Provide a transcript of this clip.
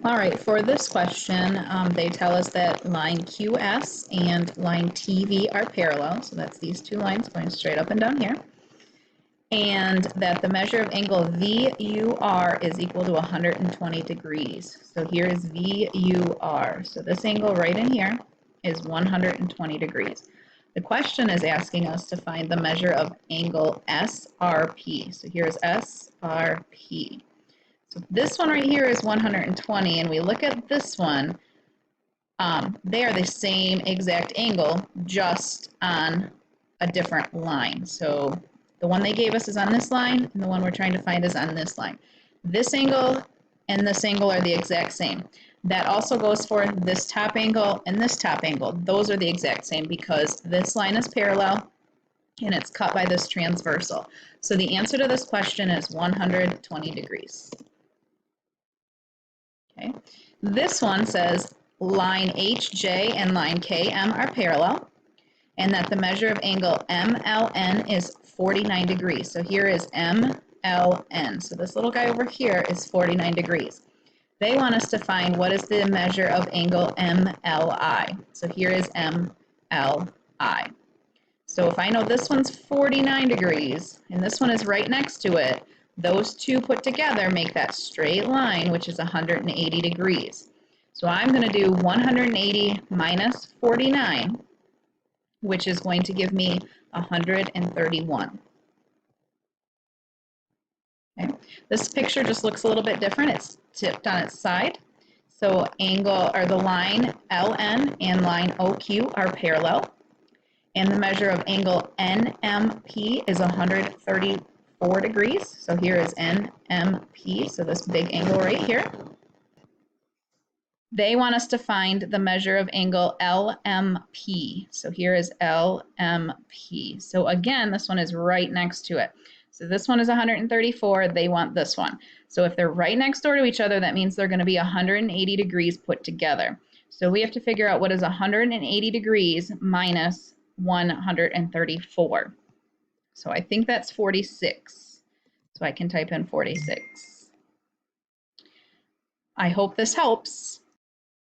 All right, for this question, they tell us that line QS and line TV are parallel, so that's these two lines going straight up and down here, and that the measure of angle VUR is equal to 120 degrees. So here is VUR. So this angle right in here is 120 degrees. The question is asking us to find the measure of angle SRP. So here's SRP. So this one right here is 120, and we look at this one, they are the same exact angle, just on a different line. So the one they gave us is on this line, and the one we're trying to find is on this line. This angle and this angle are the exact same. That also goes for this top angle and this top angle. Those are the exact same because this line is parallel and it's cut by this transversal. So the answer to this question is 120 degrees. Okay. This one says line HJ and line KM are parallel, and that the measure of angle MLN is 49 degrees. So here is MLN. So this little guy over here is 49 degrees. They want us to find what is the measure of angle MLI. So here is MLI. So if I know this one's 49 degrees and this one is right next to it, those two put together make that straight line, which is 180 degrees. So I'm going to do 180 minus 49, which is going to give me 131. Okay. This picture just looks a little bit different. It's tipped on its side. So angle, or the line LN and line OQ are parallel. And the measure of angle NMP is 134 degrees. So here is NMP, so this big angle right here. They want us to find the measure of angle LMP. So here is LMP. So again, this one is right next to it. So this one is 134, they want this one. So if they're right next door to each other, that means they're going to be 180 degrees put together. So we have to figure out what is 180 degrees minus 134. So I think that's 46. So I can type in 46. I hope this helps.